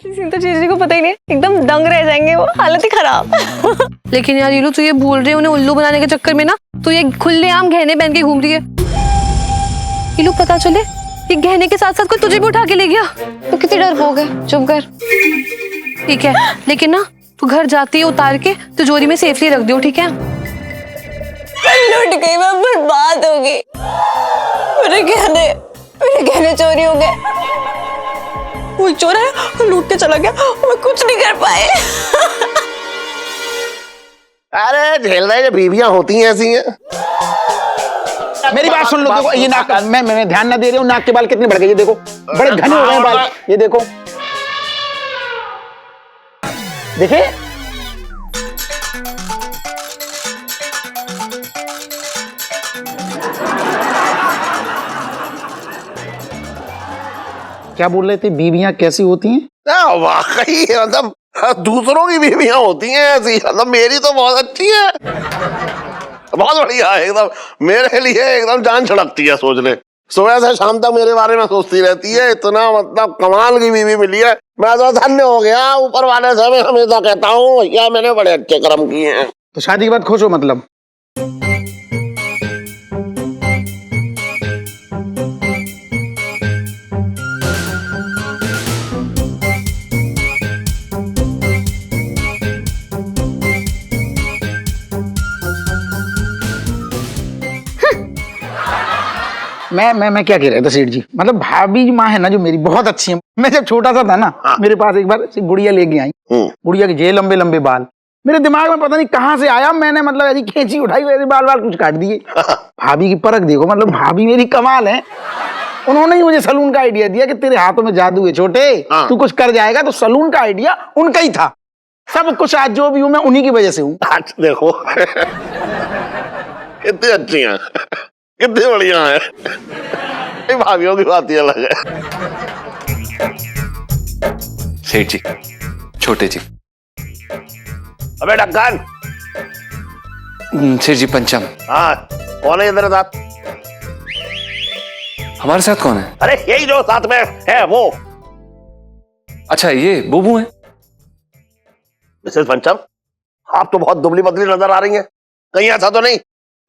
तो जीजी को पता ही नहीं, एकदम दंग रह जाएंगे वो, हालत ही खराब। लेकिन यार हीरो, तू ये बोल रही है उन्हें उल्लू बनाने के चक्कर में ना, तो ये खुलेआम गहने पहन के घूम रही है। हीरो पता चले ये गहने के साथ साथ कोई तुझे भी उठा के ले गया तो कितनी डरपोक है। चुप कर। ठीक है, लेकिन ना तू घर जाती है उतार के तिजोरी में सेफली रख दियो, ठीक है? लुट गई, मैं बर्बाद हो गई। मेरे गहने चोरी हो गए। वो चोर है, लूट के चला गया, मैं कुछ नहीं कर पाए। अरे झेल रहे, बीवियां होती हैं ऐसी हैं। मेरी बात सुन लो, देखो ये नाक, मैं ध्यान ना दे रही हूँ, नाक के बाल कितने बढ़ गए, ये देखो बड़े घने हो गए बाल, ये देखो, देखे? क्या बोल रहे थे, बीवियां कैसी होती हैं? वाकई मतलब दूसरों की बीवियां होती हैं ऐसी, मतलब मेरी तो बहुत अच्छी है, बहुत बढ़िया है एकदम, मेरे लिए एकदम जान छड़कती है। सोच ले, सुबह से शाम तक मेरे बारे में सोचती रहती है। इतना मतलब कमाल की बीवी मिली है, मैं तो धन्य हो गया। ऊपर वाले से मैं हमेशा कहता हूँ भैया मैंने बड़े अच्छे कर्म किए हैं। तो शादी के बाद खुश हो मतलब? मैं क्या कह रहा था सेठ जी, मतलब भाभी माँ है ना जो मेरी, बहुत अच्छी है। मैं जब छोटा सा था ना, मेरे पास एक बार गुड़िया लेके आई, गुड़िया के जे लंबे लंबे बाल, मेरे दिमाग में पता नहीं कहाँ से आया, मैंने मतलब ऐसी कैंची उठाई, मेरे बाल कुछ काट दिए। भाभी की परख देखो, मतलब भाभी मेरी कमाल है। उन्होंने ही मुझे सलून का आइडिया दिया कि तेरे हाथों में जादू है छोटे, तू कुछ कर जाएगा। तो सलून का आइडिया उनका ही था, सब कुछ आज जो भी हूँ मैं उन्हीं की वजह से हूँ। देखो कितनी अच्छी हैं, कितनी बढ़िया है। भाभियों की बात ही अलग है। सेठ जी, छोटे जी। अबे ढक्कन। सेठ जी पंचम। हाँ, कौन है इधर साथ? हमारे साथ कौन है? अरे यही जो साथ में है वो। अच्छा, ये बुबू है। मिसेस पंचम, आप तो बहुत दुबली पतली नजर आ रही हैं, कहीं ऐसा तो नहीं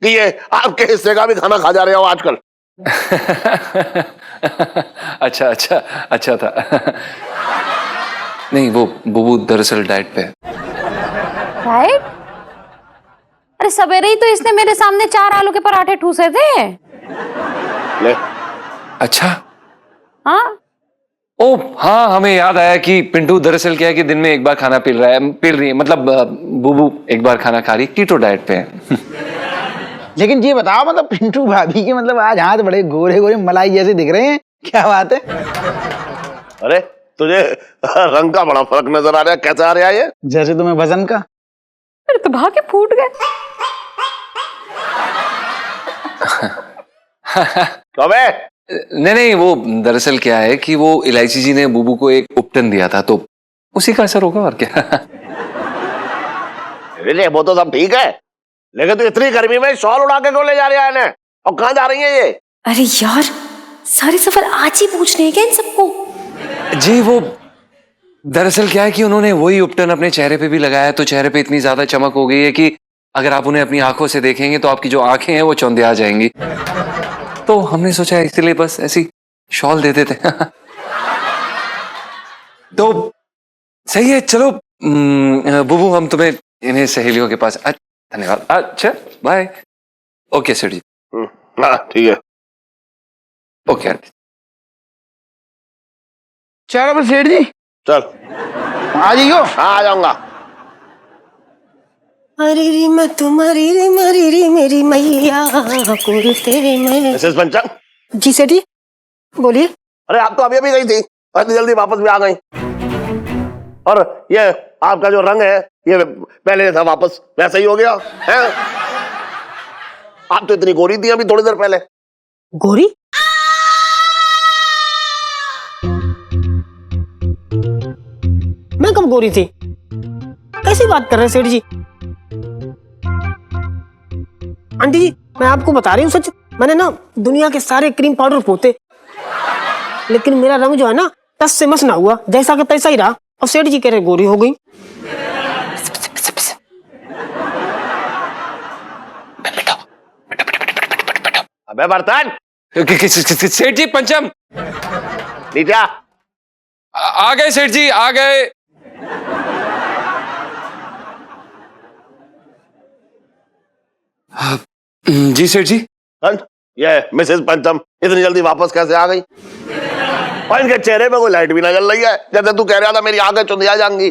कि ये आपके हिस्से का भी खाना खा जा रहे हो आजकल? अच्छा था। नहीं, वो बुबू दरअसल डाइट पे है। डाइट? अरे सवेरे ही तो इसने मेरे सामने 4 आलू के पराठे ठूसे थे। ले। अच्छा हाँ, ओ हाँ, हमें याद आया कि पिंटू दरअसल क्या है कि दिन में एक बार खाना पी रही है, मतलब बुबू एक बार खाना खा रही, कीटो डाइट पे है। लेकिन ये बताओ, मतलब पिंटू भाभी के मतलब आज हाथ बड़े गोरे गोरे मलाई जैसे दिख रहे हैं, क्या बात है? अरे तुझे रंग का बड़ा फर्क नजर आ रहा है, कैसा आ रहा है ये? जैसे तुम्हें वजन का। अरे तो भागे फूट गए। अबे नहीं, वो दरअसल क्या है कि वो इलायची जी ने बुबू को एक उपटन दिया था, तो उसी का असर होगा और क्या। वो तो सब ठीक है, लेकिन तू इतनी गर्मी में शॉल उड़ा के क्यों ले जा रही है इन्हें, और कहाँ जा रही है ये? अरे यार, सारे सफर आज ही पूछने हैं क्या इन सबको? जी वो दरअसल क्या है कि उन्होंने वही उपटन अपने चेहरे पे भी लगाया, तो चेहरे पे इतनी ज्यादा चमक हो गई है कि अगर आप उन्हें अपनी आंखों से देखेंगे तो आपकी जो आंखें हैं वो चौंधिया जाएंगी। तो हमने सोचा इसलिए बस ऐसी शॉल दे देते। तो सही है, चलो बुबू हम तुम्हें इन्हें सहेलियों के पास। धन्यवाद। अच्छा बाय। ओके सर जी। हाँ ठीक है। ओके चलो सेठ जी, चल आ जाइयो। हाँ आ जाऊंगा। अरे रे मैं तुम्हारी रे मारी रे मेरी मैया तेरे में। मिसेस पंचम। जी सेठ जी बोलिए। अरे आप तो अभी अभी गई थी, इतनी जल्दी वापस भी आ गई, और ये आपका जो रंग है ये पहले था वापस वैसा ही हो गया है। आप तो इतनी गोरी थी अभी थोड़ी देर पहले। गोरी? मैं कब गोरी थी? कैसी बात कर रहे हैं सेठ जी? आंटी जी मैं आपको बता रही हूँ सच, मैंने ना दुनिया के सारे क्रीम पाउडर पोते, लेकिन मेरा रंग जो है ना टस से मस ना हुआ, जैसा का तैसा ही रहा। अब सेठ जी कह रहे गोरी हो गई। अबे बर्तन सेठ जी पंचम नीचे आ। आ गए सेठ जी आ गए। जी सेठ जी। ये मिसेस पंचम इतनी जल्दी वापस कैसे आ गई? और इनके चेहरे पे कोई लाइट भी ना जल रही है, जैसे तू कह रहा था मेरी आंखें चुंधिया जाएंगी।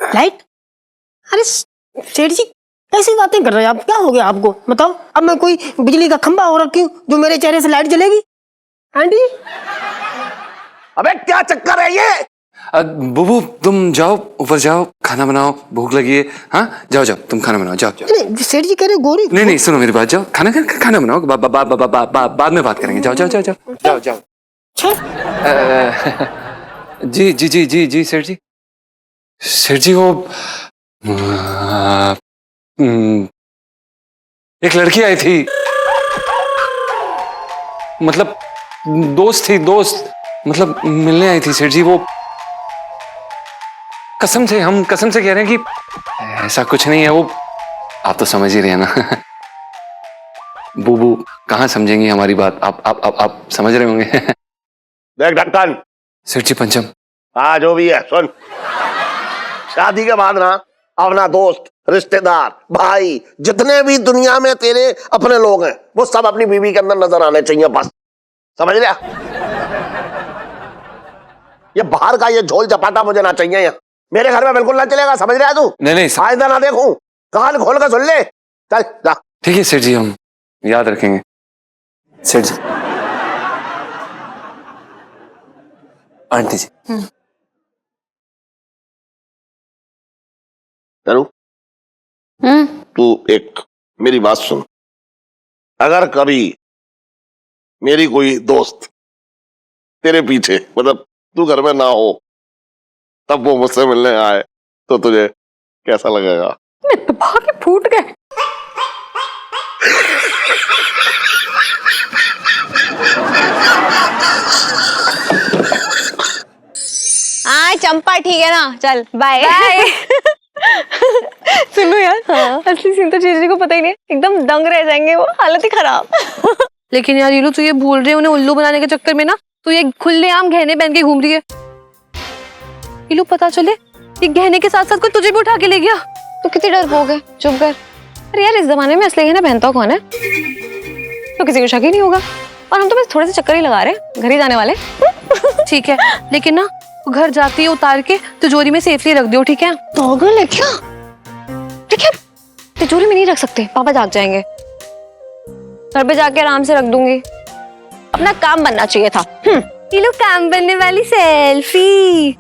लाइट? अरे सेठ जी कैसी बातें कर रहे हैं आप? क्या हो गया आपको? बताओ, अब मैं कोई बिजली का खंभा हो रखी हूँ जो मेरे चेहरे से लाइट जलेगी? आंटी अबे क्या चक्कर है ये? बुबू तुम जाओ ऊपर जाओ, खाना बनाओ, भूख लगी है। हाँ जाओ जाओ तुम खाना बनाओ, जाओ जाओ। नहीं, सेठ जी कह रहे गोरी। नहीं सुनो मेरी बात, जाओ खाना बनाओ, बाद में बात करेंगे। जाओ जाओ जाओ जाओ जाओ जाओ। जी सेठ जी। सेठ जी वो एक लड़की आई थी, मतलब दोस्त मतलब मिलने आई थी सेठ जी। वो कसम से कह रहे हैं कि ऐसा कुछ नहीं है। वो आप तो समझ ही रहे हैं ना। बूबू कहाँ समझेंगी हमारी बात, आप समझ रहे होंगे। देख ढक्कन। सेठ जी पंचम। हाँ जो भी है सुन, शादी के बाद ना अपना दोस्त, रिश्तेदार, भाई, जितने भी दुनिया में तेरे अपने लोग हैं वो सब अपनी बीवी के अंदर नजर आने चाहिए, बस। समझ लिया? ये बाहर का ये झोल चपाटा मुझे ना चाहिए यहाँ मेरे घर में, बिल्कुल ना चलेगा। समझ रहा है तू? नहीं आइंदा ना देखूं, कान खोल कर सुन ले। चल जा। ठीक है सेठ जी, हम याद रखेंगे। सेठ जी। आंटी जी। चलू तू एक मेरी बात सुन, अगर कभी मेरी कोई दोस्त तेरे पीछे, मतलब तू घर में ना हो, तब वो मुझसे मिलने आए तो तुझे कैसा लगेगा? मैं तो भागे फूट गए। हाँ चंपा ठीक है ना, चल बाय बाय। सुनो यार, असली सीन तो जीजी को पता ही नहीं, एकदम दंग रह जाएंगे वो, हालत ही खराब। लेकिन यार ये लोग तो ये भूल रहे हैं, उन्हें उल्लू बनाने के चक्कर में ना तो ये खुलेआम गहने पहन के घूम रही है। ये लोग पता चले ये गहने के साथ साथ कोई तुझे भी उठा के ले गया तो कितनी डरपोक है। चुप कर। अरे यार इस जमाने में असली गहना पहनता कौन है? तो किसी को शक ही नहीं होगा। और हम तो बस थोड़े से चक्कर ही लगा रहे हैं, घर ही जाने वाले। ठीक है, लेकिन ना घर जाती है उतार के तिजोरी में सेफली रख दो, ठीक है? पागल है क्या? ठीक है, तिजोरी में नहीं रख सकते, पापा जाग जाएंगे। घर पे जाके आराम से रख दूंगी। अपना काम बनना चाहिए था। ये लोग काम बनने वाली सेल्फी।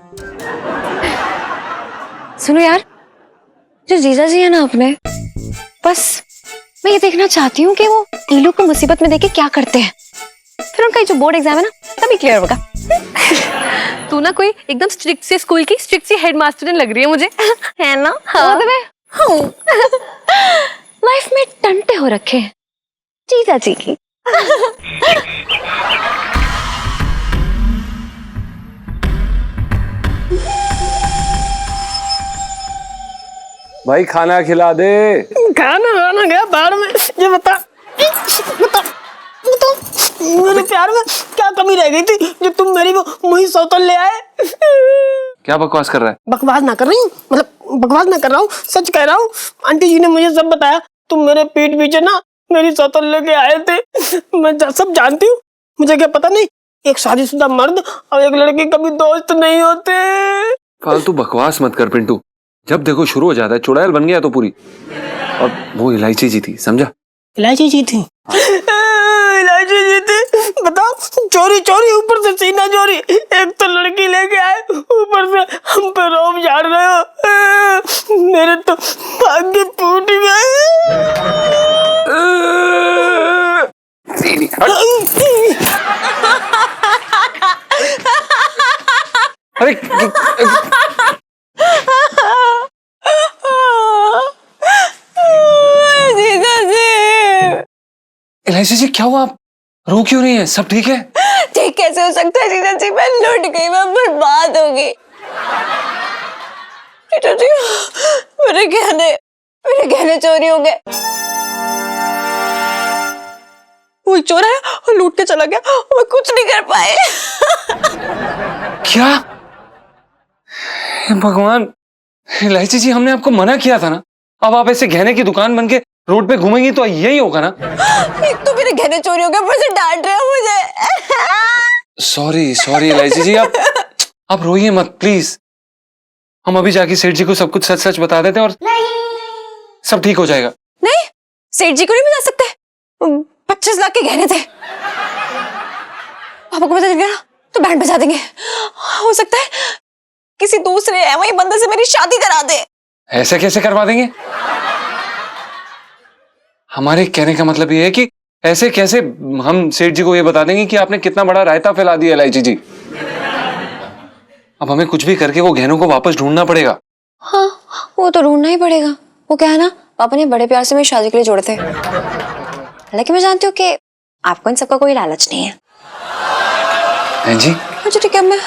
सुनो यार, जो जीजा जी है ना अपने, बस मैं ये देखना चाहती हूँ कि वो ईलू को मुसीबत में देके क्या करते हैं। फिर उनका जो बोर्ड एग्जाम है ना तभी क्लियर होगा। तू ना कोई एकदम स्ट्रिक्ट सी स्कूल की स्ट्रिक्ट सी हेडमास्टर लग रही है मुझे, है ना? हाँ। लाइफ में टंटे हो रखे हैं जीजा जी की। भाई खाना खिला दे। खाना गया बाहर में। ये बता मेरे प्यार में क्या कमी रह गई थी जो तुम मेरी वो मुही सौतन ले आए? क्या बकवास कर रहा है? बकवास ना कर रही हूँ, मतलब बकवास ना कर रहा हूँ, सच कह रहा हूँ। आंटी जी ने मुझे सब बताया। तुम मेरे पीठ पीछे ना मेरी सौतन लेके आए थे। मैं सब जानती हूँ। मुझे क्या पता नहीं एक शादीशुदा मर्द और एक लड़की कभी दोस्त नहीं होते। फालतू बकवास मत कर पिंटू, जब देखो शुरू हो जाता है। चुड़ैल बन गया तो पूरी। और वो इलायची जी थी, समझा? इलायची जी थी? इलायची जी थी? बताओ, चोरी ऊपर से सीना चोरी। एक तो लड़की लेके आए, ऊपर से हम पे रोब झाड़ रहे हो। मेरे तो भाग्य फूट गए। अरे इलायची जी क्या हुआ? आप रो क्यों रही हैं? सब ठीक है? ठीक ये कैसे हो सकता है जीजा जी? मैं लुट गई, मैं बर्बाद हो गई। जीजा जी मेरे गहने चोरी हो गए। कोई चोर है और लूट के चला गया, मैं कुछ नहीं कर पाए। क्या? हे भगवान, इलायची जी हमने आपको मना किया था ना। अब आप ऐसे गहने की दुकान बन के रोड पे घूमेंगी तो यही होगा ना। एक तो मेरे गहने चोरी हो गए, ऊपर से डांट रहे हो मुझे। सॉरी इलायची जी, आप रोइए मत प्लीज। हम अभी जाके सेठ जी को सब कुछ सच सच बता देते हैं और सब ठीक हो जाएगा। नहीं, सेठ जी को नहीं बता सकते। 25 लाख के गहने थे। पापा को पता चल गया ना तो बैंड बजा देंगे। हो सकता है किसी दूसरे एवं बंदे से मेरी शादी करा दे। ऐसे कैसे करवा देंगे? हमारे कहने का मतलब ये है कि ऐसे कैसे हम सेठ जी को ये बता देंगे कि आपने कितना बड़ा रायता फैला दिया इलायची जी। अब हमें कुछ भी करके वो गहनों को वापस ढूंढना पड़ेगा। हाँ, वो तो ढूंढना ही पड़ेगा। वो क्या है ना, पापा ने बड़े प्यार से मेरी शादी के लिए जोड़े थे। हालांकि मैं जानती हूँ कि आपको इन सबका कोई लालच नहीं है। जी अच्छा ठीक है, मैं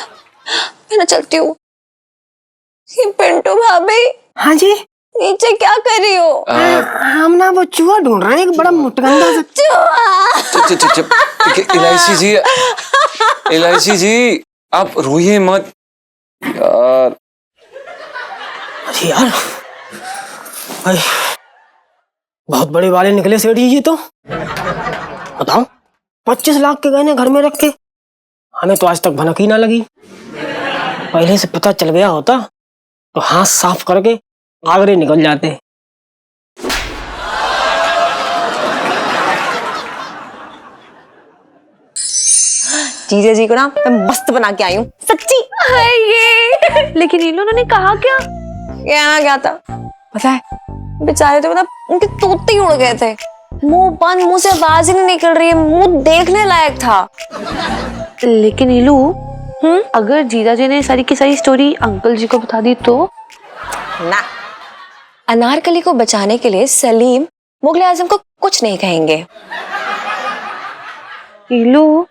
ना चलती हूँ। पिंटू भाभी। हाँ जी। नीचे क्या कर रही हो? हम ना वो चूहा ढूंढ रहे हैं, एक बड़ा मुटगंदा सा चुप। इलायची जी आप रोइए मत यार। अरे यार भाई, बहुत बड़े वाले निकले सेठ जी ये तो। बताओ, 25 लाख के गहने घर में रख के हमें तो आज तक भनक ही ना लगी। पहले से पता चल गया होता तो हाथ साफ करके आगरे निकल जाते। जीजा जी को ना मैं मस्त बना के आई हूँ, सच्ची। ये लेकिन इन लोगों ने कहा क्या? कहना क्या था पता है? बेचारे तो मतलब उनके तोते ही उड़ गए थे। मुंह बंद, मुंह से आवाज ही नहीं निकल रही है, मुंह देखने लायक था। लेकिन इलू, अगर जीजा जी ने सारी की सारी स्टोरी अंकल जी को बता दी तो? ना, अनारकली को बचाने के लिए सलीम मुगले आजम को कुछ नहीं कहेंगे। इलू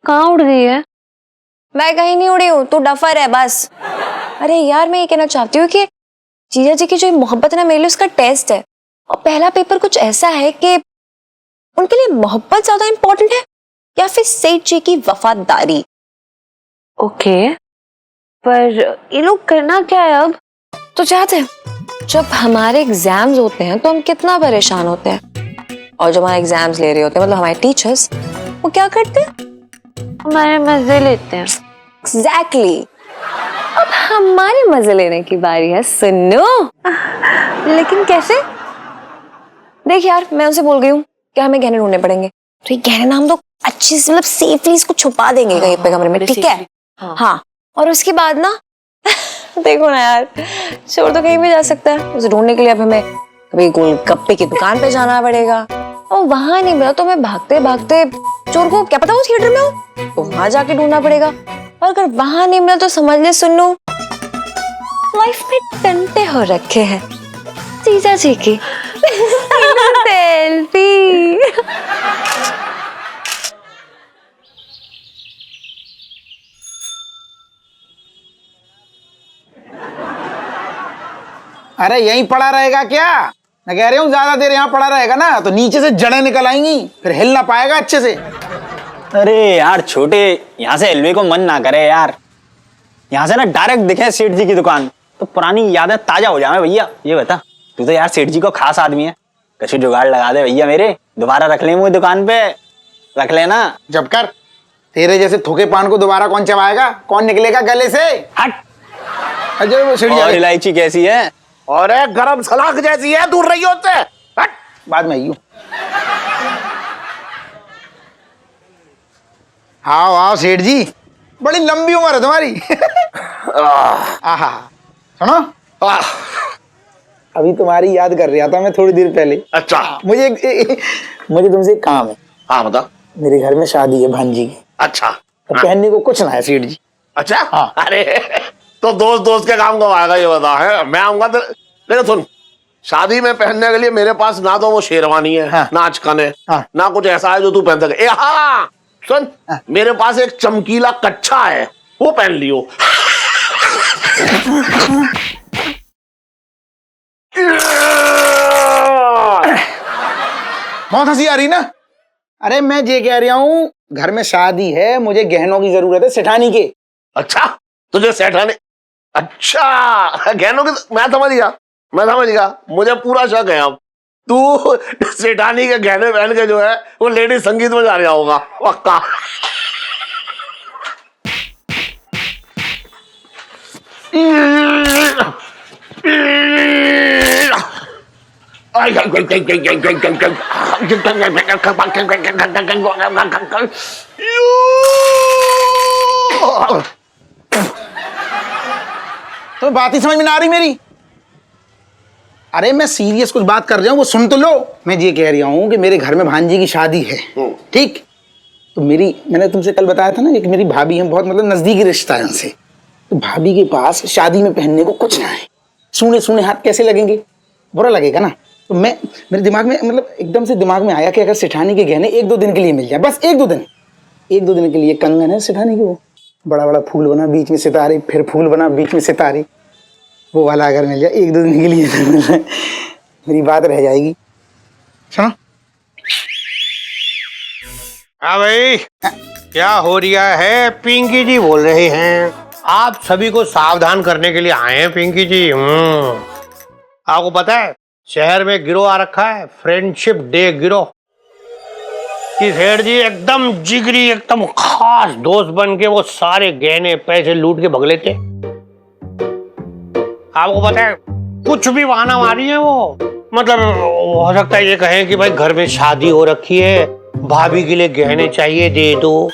कहाँ उड़ गई है? मैं कहीं नहीं उड़ी हूँ, तू डफर है बस। अरे यार, मैं ये कहना चाहती हूँ कि जीजा जी की जो मोहब्बत है ना, मेरे लिए उसका टेस्ट है। और पहला पेपर कुछ ऐसा है कि उनके लिए मोहब्बत ज्यादा इंपॉर्टेंट है या फिर सेठ जी की वफादारी। ओके, पर ये लोग करना क्या है अब? तो चाहते हैं, जब हमारे एग्जाम्स होते हैं तो हम कितना परेशान होते हैं, और जब हमारे एग्जाम्स ले रहे होते हैं मतलब हमारे टीचर्स, वो क्या करते हैं? हमारे मजे लेते हैं। एग्जैक्टली। अब हमारे मजे लेने की बारी है, सुनो। लेकिन कैसे? देख यार, मैं उनसे बोल गई हूँ कि हमें गहने ढूंढने पड़ेंगे, तो ये गहने ना हम लोग अच्छे से मतलब सेफली इसको छुपा देंगे कहीं पे कमरे में, ठीक है? हाँ, और उसके बाद ना देखो ना यार, चोर तो कहीं भी जा सकता है। उसे ढूंढने के लिए अब हमें कभी गोलगप्पे की दुकान पे जाना पड़ेगा, और वहां नहीं मिला तो हमें भागते भागते, चोर को क्या पता वो थिएटर में हो, तो वहां जाके ढूंढना पड़ेगा। और अगर वहां नहीं मिला तो समझ ले सुनो, लाइफ में टंटे हो रखे हैं जीजा जी की। सेल्फी। अरे यहीं पड़ा रहेगा क्या? मैं कह रही हूँ ज्यादा देर यहाँ पड़ा रहेगा ना तो नीचे से जड़ें निकल आएंगी, फिर हिल ना पाएगा अच्छे से। अरे यार छोटे, यहाँ से हिलने को मन ना करे यार। यहाँ से ना डायरेक्ट दिखे सेठ जी की दुकान तो पुरानी यादें ताजा हो जाए। भैया ये बता, तू तो यार सेठ जी को खास आदमी है, कछु जुगाड़ लगा दे भैया मेरे, दोबारा रख ले मुझे दुकान पे, रख लेना। जब कर, तेरे जैसे थोके पान को दोबारा कौन चबाएगा? कौन निकलेगा गले से? हट। अजय वो सीढ़ी और इलायची कैसी है? और एक गरम सलाख जैसी है, दूर रही होते। हट। बाद में आई हूँ। आओ आओ सेठ जी, बड़ी लंबी उम्र है तुम्हारी। आहा, सुनो, अभी तुम्हारी याद कर रहा था मैं थोड़ी देर पहले। अच्छा, मुझे तुमसे एक काम है। हाँ बता। मेरे घर में शादी है भांजी की, अच्छा, तो पहनने को कुछ ना है सेठ जी। अच्छा। हाँ। अरे तो दोस्त के काम कब आएगा ये बता है? मैं आऊंगा तो। लेकिन सुन, शादी में पहनने के लिए मेरे पास ना तो वो शेरवानी है, हाँ। ना अचकन है, हाँ। ना कुछ ऐसा है जो तू पहन सके। हाँ, सुन, मेरे पास एक चमकीला कच्छा है, वो पहन लियो। बहुत हंसी आ रही ना। अरे मैं ये कह रहा हूँ, घर में शादी है, मुझे गहनों की जरूरत है, सेठानी के। अच्छा, तुझे सेठानी, अच्छा गहनों की, मैं समझ गया, मुझे पूरा शक है अब तू सेठानी के गहने पहन के जो है वो लेडी संगीत में जा रहा होगा पक्का। तो बात ही समझ में ना आ रही मेरी। अरे मैं सीरियस कुछ बात कर रहा हूँ, वो सुन तो लो। मैं ये कह रहा हूँ कि मेरे घर में भांजी की शादी है, ठीक? तो मैंने तुमसे कल बताया था ना, एक मेरी भाभी है, बहुत मतलब नजदीकी रिश्ता है उनसे। तो भाभी के पास शादी में पहनने को कुछ ना है, सूने सूने हाथ कैसे लगेंगे, बुरा लगेगा ना। तो मेरे दिमाग में मतलब एकदम से दिमाग में आया कि अगर सेठानी के गहने 1-2 दिन के लिए मिल जाए, बस 1-2 दिन के लिए। कंगन है सेठानी के, वो बड़ा बड़ा फूल बना, बीच में सितारे, फिर फूल बना, बीच में सितारे, वो वाला अगर मिल जाए 1-2 दिन के लिए तो मेरी बात रह जाएगी। सुनो। हाँ भाई, क्या हो रहा है? पिंकी जी बोल रहे हैं, आप सभी को सावधान करने के लिए आए हैं पिंकी जी। आपको पता है शहर में गिरोह आ रखा है, फ्रेंडशिप डे गिरोह। कि सेठ जी एकदम जिगरी, एकदम खास दोस्त बन के वो सारे गहने पैसे लूट के भग लेते। आपको पता है कुछ भी बहाना मारी है वो, मतलब हो सकता है ये कहें कि भाई घर में शादी हो रखी है, भाभी के लिए गहने चाहिए, दे दो।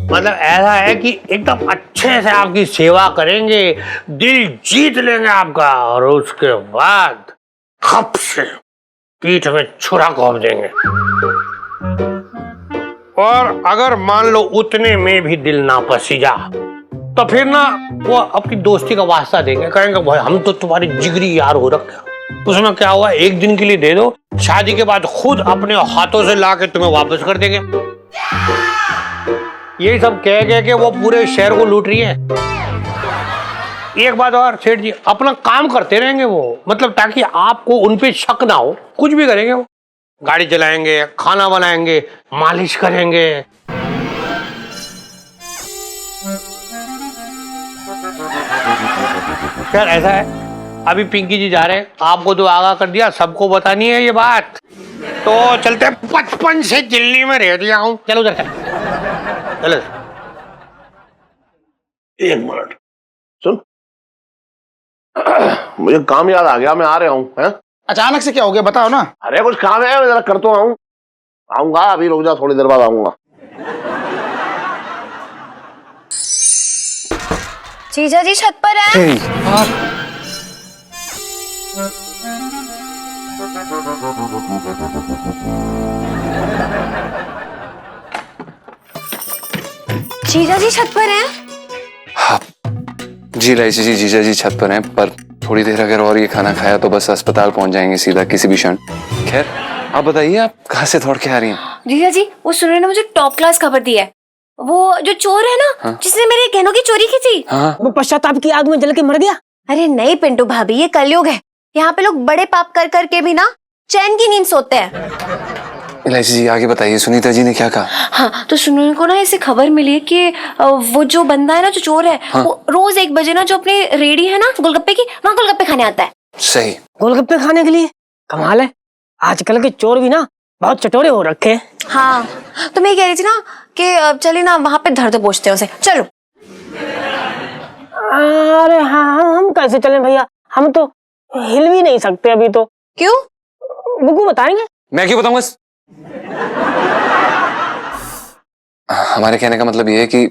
मतलब ऐसा है कि एकदम अच्छे से आपकी सेवा करेंगे, दिल जीत लेंगे आपका, और उसके बाद खप से पीठ में छुरा घोंप देंगे। और अगर मान लो उतने में भी दिल ना पसीजा, तो फिर ना वो अपनी दोस्ती का वास्ता देंगे, कहेंगे भाई हम तो तुम्हारे जिगरी यार हो रखे। उसमें क्या हुआ, 1 दिन के लिए दे दो, शादी के बाद खुद अपने हाथों से ला के तुम्हें वापस कर देंगे। यही सब कह के वो पूरे शहर को लूट रही है। एक बात और सेठ जी, अपना काम करते रहेंगे वो, मतलब ताकि आपको उन पे शक ना हो। कुछ भी करेंगे वो, गाड़ी चलाएंगे, खाना बनाएंगे, मालिश करेंगे। यार ऐसा है, अभी पिंकी जी जा रहे हैं, आपको तो आगाह कर दिया, सबको बतानी है ये बात। तो चलते हैं, 55 से दिल्ली में रह दिया हूँ। चलो उधर चलो। 1 मिनट सुन, मुझे काम याद आ गया, मैं आ रहा हूँ। अचानक से क्या हो गया बताओ ना। अरे कुछ काम है, मैं जरा कर तो आऊंगा, अभी रुक जा, थोड़ी देर बाद आऊंगा। जीजा जी छत पर हैं। जीजा जी छत पर हैं। हाँ जी लाइसी जी, जीजा जी छत पर हैं, पर थोड़ी देर अगर और ये खाना खाया तो बस अस्पताल पहुंच जाएंगे सीधा किसी भी क्षण। खैर आप बताइए, आप कहाँ से दौड़ के आ रही हैं? जीजा जी वो सुनो ने मुझे टॉप क्लास खबर दी है, वो जो चोर है ना, हाँ? जिसने मेरे गहनों की चोरी की थी, हाँ? वो पश्चाताप की आग में जल के मर गया। अरे नहीं पिंटू भाभी, ये कलयुग है, यहाँ पे लोग बड़े पाप कर करके भी ना चैन की नींद सोते हैं। इलायची जी आगे बताइए, सुनीता जी ने क्या कहा? हाँ तो सुनो को ना ऐसे खबर मिली है कि वो जो बंदा है ना, जो चोर है, हाँ? वो रोज 1 बजे ना जो अपनी रेडी है ना गोलगप्पे की, वहाँ गोलगप्पे खाने आता है। सही। गोलगप्पे खाने के लिए? कमाल है, आजकल के चोर भी ना बहुत चटोरे हो रखे हैं। हाँ तो मैं कह रही थी ना कि चलिए ना वहाँ पे धर दो पहुँचते हैं उसे, चलो। अरे हाँ, हम कैसे चलें भैया, हम तो हिल भी नहीं सकते अभी तो। क्यों? गुग्गू बताएंगे। मैं क्यों बताऊंगा? हमारे कहने का मतलब ये है कि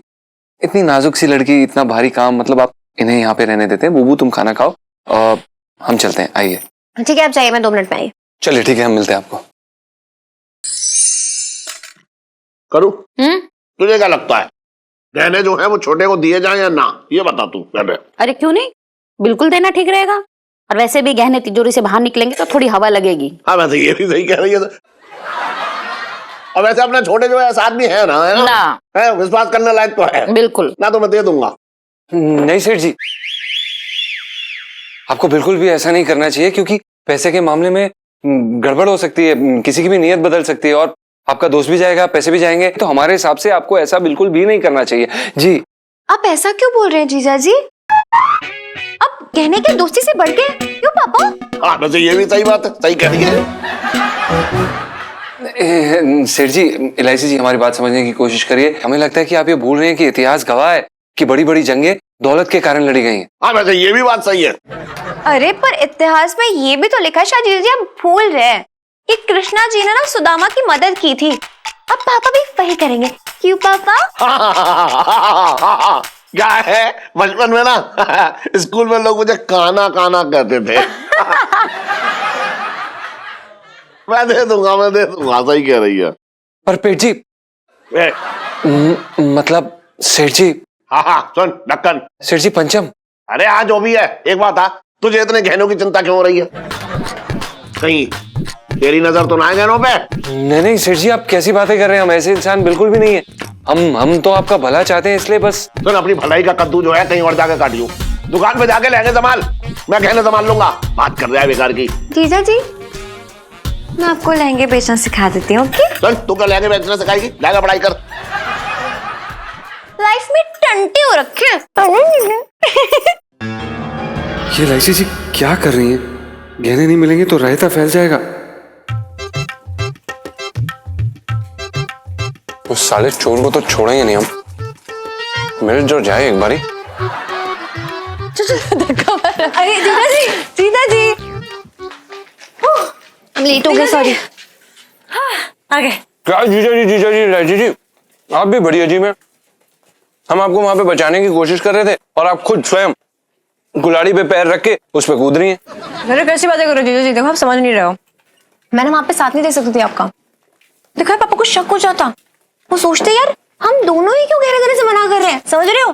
इतनी नाजुक सी लड़की, इतना भारी काम, मतलब आप इन्हें यहाँ पे रहने देते हैं। बुबू तुम खाना खाओ और हम चलते हैं, आइए। ठीक है आप चाहिए, मैं 2 मिनट में आई। चलिए ठीक है, हम मिलते हैं आपको। करूं? तुझे क्या लगता है गहने जो है वो छोटे को दिए जाए या ना, ये बता तू पहले। अरे क्यों नहीं, बिल्कुल देना ठीक रहेगा। और वैसे भी गहने तिजोरी से बाहर निकलेंगे तो थोड़ी हवा लगेगी। हाँ वैसे ये भी सही कह रही है। और वैसे अपने छोटे जो है साथ भी है ना, है ना? है, विश्वास करने लायक तो है बिल्कुल। ना, तो मैं दे दूंगा। नहीं सेठ जी, आपको बिल्कुल भी ऐसा नहीं करना चाहिए, क्योंकि पैसे के मामले में गड़बड़ हो सकती है, किसी की भी नीयत बदल सकती है और आपका दोस्त भी जाएगा, पैसे भी जाएंगे। तो हमारे हिसाब से आपको ऐसा बिल्कुल भी नहीं करना चाहिए जी। आप ऐसा क्यों बोल रहे हैं जीजा जी? अब कहने के दोस्ती से बढ़ के क्यों पापा? हाँ वैसे ये भी सही बात है, सही कह रही है सेठ जी, इलायची जी हमारी बात समझने की कोशिश करिए। हमें लगता है कि आप ये भूल रहे हैं कि इतिहास गवाह है कि बड़ी बड़ी जंगें दौलत के कारण लड़ी गई हैं। हाँ वैसे ये भी बात सही है। अरे पर इतिहास में ये भी तो लिखा है, शायद जीजा जी आप भूल रहे हैं कि कृष्णा जी ने ना सुदामा की मदद की थी। अब पापा भी वही करेंगे, क्यों पापा? क्या है, बचपन में ना स्कूल में लोग मुझे काना काना कहते थे। मैं दे दूंगा, सही कह रही है। पर पेट जी, मतलब सेठ जी। हाँ सुन ढक्कन। सेठ जी पंचम। अरे हाँ जो भी है, एक बात था, तुझे इतने गहनों की चिंता क्यों हो रही है? कहीं तेरी नजर तो ना है गहनों पे? नहीं सेठ जी, आप कैसी बातें कर रहे हैं? हम ऐसे इंसान बिल्कुल भी नहीं है। हम तो आपका भला चाहते हैं, इसलिए बस। सुन, अपनी भलाई का कद्दू जो है कहीं और जाके काटियो, दुकान पे जाके लहंगे संभाल, मैं गहने संभाल लूंगा। बात कर रहा है बेकार की। जीजा जी मैं आपको लहंगे बेचना सिखा देती हूँ। सुन, तू क्या लहंगे बेचना सिखाएगी? लहंगा पढ़ाई कर। लाइफ में टंटे हो रखे। ये इलायची जी क्या कर रही हैं? गहने नहीं मिलेंगे तो रायता फैल जाएगा। उस साले चोर को तो छोड़ेंगे नहीं हम, मिल जो जाए एक बारी। अरे जीजा जी हम लेट हो गए, सॉरी। आ गए। क्या जीजा जी इलायची जी, आप भी बड़ी अजीब हैं। हम आपको वहां पे बचाने की कोशिश कर रहे थे और आप खुद स्वयं कुल्हाड़ी पे पैर रख के उस पे कूद रही हैं। मेरे कैसी बातें करो जीजा जी, देखो आप समझ नहीं रहे हो। मैंने वहां पे साथ नहीं दे सकती थी आपका। देखो पापा को शक हो जाता, वो सोचते यार हम दोनों ही क्यों गहरे से मना कर रहे हैं, समझ रहे हो?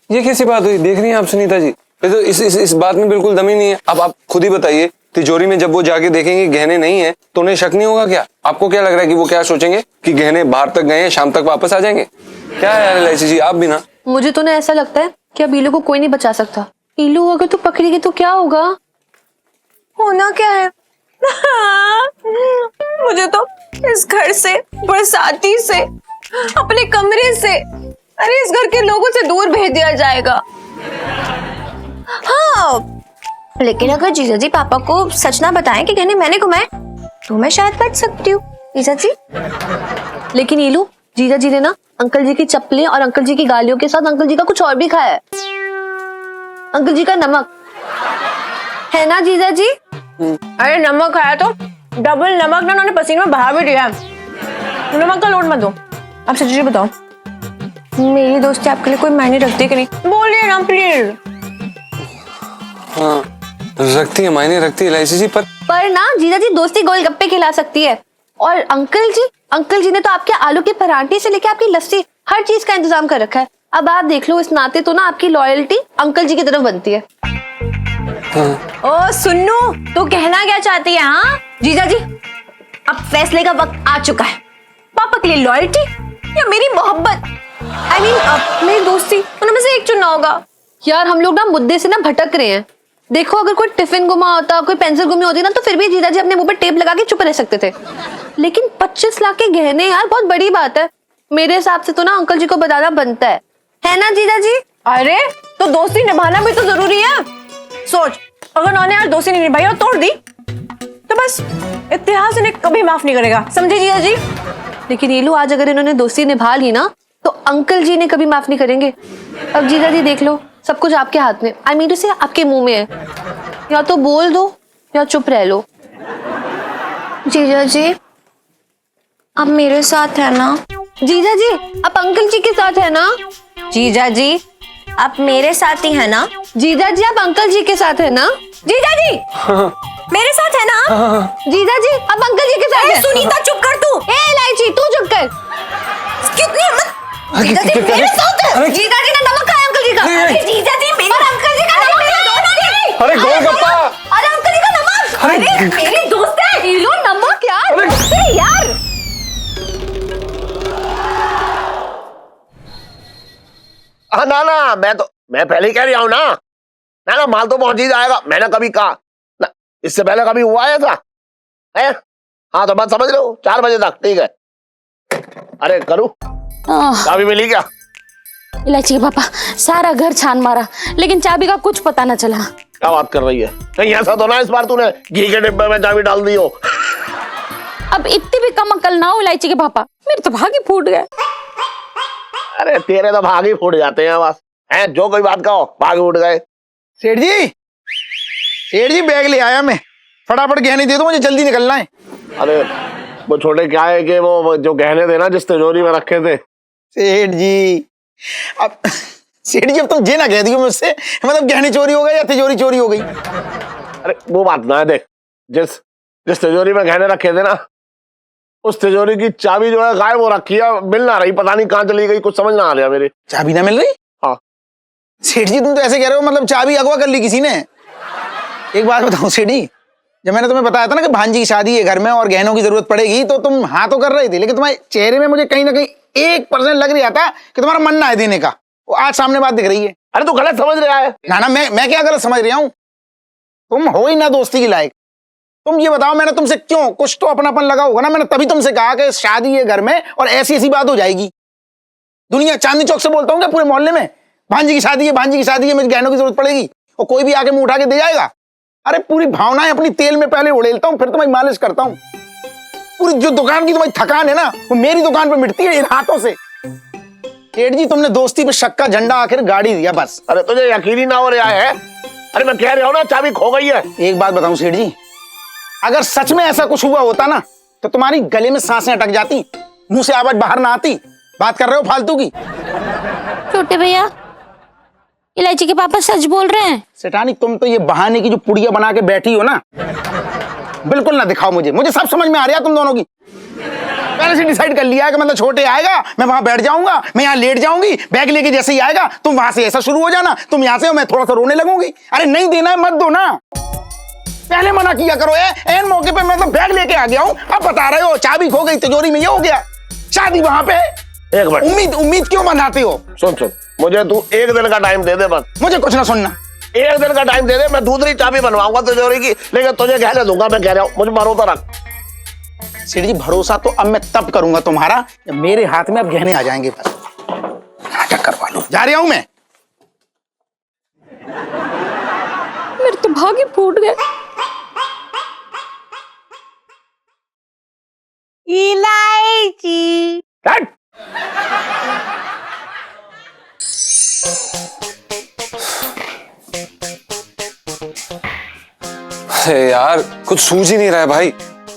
ये कैसी बात हुई? देख रही हैं आप सुनीता जी, ये तो इस बात में बिल्कुल दम ही नहीं है। अब आप खुद ही बताइए, तिजोरी में जब वो जाके देखेंगे गहने नहीं है तो उन्हें शक नहीं होगा क्या? आपको क्या लग रहा है कि वो क्या सोचेंगे कि गहने बाहर तक गए हैं, शाम तक वापस आ जाएंगे? क्या है यार इलायची जी, आप भी ना। मुझे तो ना ऐसा लगता है कि अब ईलू को कोई नहीं बचा सकता। ईलू अगर तू पकड़ेगी तो क्या होगा? होना क्या है? मुझे तो इस घर से, बरसाती से, अपने कमरे से, अरे इस घर के लोगों से दूर भेज दिया जाएगा। हाँ लेकिन अगर जीजा जी पापा को सच ना बताएं कि गहने मैंने घुमाए तो मैं शायद बच सकती हूँ जीजा जी। लेकिन ईलू, जीजा जी ने ना अंकल जी की चप्पलें और अंकल जी की गालियों के साथ अंकल जी का कुछ और भी खाया है। अंकल जी का नमक है ना जीजा जी? अरे नमक खाया तो डबल नमक ना उन्होंने पसीने में बहा भी दिया। नमक का लोड मत दो। अब सच जी बताओ, मेरी दोस्ती आपके लिए कोई मायने रखती है कि नहीं? बोलिए ना प्लीज। हाँ रखती है, मायने रखती है इलायची जी, पर ना जीजा जी दोस्ती गोलगप्पे खिला सकती है। और अंकल जी ने तो आपके आलू के पराठे से लेके आपकी लस्सी हर चीज का इंतजाम कर रखा है। अब आप देख लो, इस नाते तो ना आपकी लॉयल्टी अंकल जी की तरफ बनती है। हाँ। ओ सुन्नू, तो कहना क्या चाहती है? हाँ जीजा जी, अब फैसले का वक्त आ चुका है। पापा के लिए लॉयल्टी या मेरी मोहब्बत, I mean, मेरी दोस्ती, उनमें से एक चुनना होगा। यार हम लोग ना मुद्दे से ना भटक रहे हैं। देखो अगर कोई टिफिन गुमा होता, कोई पेंसिल गुमी होती ना, तो फिर भी जीजा जी अपने मुंह पर टेप लगा के चुप रह सकते थे। लेकिन 25 लाख के गहने यार बहुत बड़ी बात है। मेरे हिसाब से तो ना अंकल जी को बताना बनता है ना जीजा जी? अरे तो दोस्ती निभाना भी तो जरूरी है। सोच, अगर उन्होंने यार दोस्ती नहीं निभाई और तोड़ दी तो बस इतिहास इन्हें कभी माफ नहीं करेगा, समझे जीजा जी? लेकिन ईलू, आज अगर इन्होंने दोस्ती निभा ली ना तो अंकल जी ने कभी माफ नहीं करेंगे। अब जीजा जी देख लो, सब कुछ आपके हाथ में, आई मीन टू से आपके मुंह में है। या तो बोल दो या चुप रह लो। जीजा जी आप मेरे साथ है ना? जीजा जी आप अंकल जी के साथ है ना? जीजा जी आप मेरे साथ ही है ना? जीजा जी आप अंकल जी के साथ है ना? जीजा जी मेरे साथ है ना? जीजा जी आप अंकल जी के साथ है। सुनीता चुप कर तू। ए इलायची तू चुप कर। कितनी हिम्मत! जीजा जी मेरे साथ है। जीजा जी ने नमक खाया अंकल जी का। अरे जीजा जी मेरे अंकल जी का नमक मेरा दोस्त है। अरे गोलगप्पा। अरे अंकल जी का नमक। अरे मेरी दोस्त है। ईलू नमक यार। अरे यार मैं पहले ही कह रहा हूँ ना माल तो पहुंच ही जाएगा। मैंने कभी कहा ना, इससे पहले कभी हुआ है ऐसा है? हाँ तो बात समझ रहे हो, 4 बजे तक ठीक है। अरे करूँ, चाबी मिली क्या? इलायची के पापा सारा घर छान मारा लेकिन चाबी का कुछ पता न चला। क्या बात कर रही है? कहीं ऐसा तो ना इस बार तूने घी के डिब्बे में चाबी डाल दी हो? अब इतनी भी कम अकल ना हो इलायची के पापा, मेरे तो भाग ही फूट गए। अरे तेरे तो भाग ही फूट जाते हैं बस, हैं जो कोई बात कहो भाग उठ गए। सेठ जी बैग ले आया मैं, फटाफट गहने दे दो, मुझे जल्दी निकलना है। अरे वो छोटे क्या है कि वो जो गहने थे ना जिस तिजोरी में रखे थे। सेठ जी अब तुम ये ना कह दियो मुझसे, मतलब गहने चोरी हो गए या तिजोरी चोरी हो गई? अरे वो बात ना है, देख जिस तिजोरी में गहने रखे थे ना, उस तिजोरी की चाबी जो है गायब हो रखी है, मिल ना रही, पता नहीं कहाँ चली गई, कुछ समझ ना आ रहा मेरे। चाबी ना मिल रही? हाँ। सेठ जी तुम तो ऐसे कह रहे हो मतलब चाबी अगवा कर ली किसी ने। एक बात बताओ सेठ जी, जब मैंने तुम्हें बताया था ना कि भांजी की शादी है घर में और गहनों की जरूरत पड़ेगी, तो तुम हाँ तो कर रहे थे, लेकिन तुम्हारे चेहरे में मुझे कहीं ना कहीं 1% लग रहा था कि तुम्हारा मन ना है देने का। वो आज सामने बात दिख रही है। अरे तू गलत समझ रहा है। ना मैं क्या गलत समझ रहा हूँ? तुम हो ही ना दोस्ती की लायक। तुम ये बताओ मैंने तुमसे क्यों, कुछ तो अपनापन लगा होगा ना, मैंने तभी तुमसे कहा कि शादी है घर में और ऐसी बात हो जाएगी। दुनिया चांदनी चौक से बोलता हूँ क्या पूरे मोहल्ले में, भांजी की शादी है, मुझे गहनों की जरूरत पड़ेगी, और कोई भी आके मुंह उठा के दे जाएगा? अरे पूरी भावनाएं अपनी तेल में पहले उड़ेलता हूँ, फिर तुम्हारी मालिश करता हूँ। पूरी जो दुकान की तुम्हारी थकान है ना, वो मेरी दुकान पे मिटती है इन हाथों से। सेठ जी तुमने दोस्ती पे शक का झंडा आखिर गाड़ी दिया बस। अरे तुझे यकीन ही ना हो रहा है? अरे मैं कह रहा हूँ ना चाबी खो गई है। एक बात बताऊं सेठ जी, अगर सच में ऐसा कुछ हुआ होता ना, तो तुम्हारी गले में सांसें अटक जाती, मुंह से आवाज बाहर ना आती। बात कर रहे हो फालतू की? छोटे भैया इलायची के पापा सच बोल रहे हैं। सेठानी तुम तो ये बहाने की जो पुड़िया बना के बैठी हो ना, बिल्कुल ना दिखाओ मुझे सब समझ में आ रहा है तुम दोनों की। पहले से डिसाइड कर लिया है कि मतलब छोटे आएगा मैं वहां बैठ जाऊंगा, मैं यहाँ लेट जाऊंगी, बैग लेके जैसे ही आएगा तुम वहां से ऐसा शुरू हो जाना, तुम यहाँ से हो, मैं थोड़ा सा रोने लगूंगी। अरे नहीं देना है मत दो ना, पहले मना किया करो। एन मौके पे मैं तो बैग लेके आ गया हूँ, अब बता रहे हो चाबी खो गई तिजोरी में, ये हो गया। शादी वहां पे एक मिनट, उम्मीद क्यों बनाते हो? सुन मुझे तू 1 दिन का टाइम दे दे बस। मुझे कुछ ना सुनना, 1 दिन का टाइम दे दे, मैं दूसरी चाबी बनवाऊंगा तिजोरी की, लेकिन तुझे गहने दूंगा। मैं कह रहा हूँ मुझे भरोसा रख। सेठ जी भरोसा तो अब मैं तब करूंगा तुम्हारा जब मेरे हाथ में अब गहने आ जाएंगे। बस नाटक करवा लो, जा रहा हूं मैं। मेरे तो भाग ही फूट गए। इलायची हट! अरे यार कुछ सूझ ही नहीं रहा है भाई,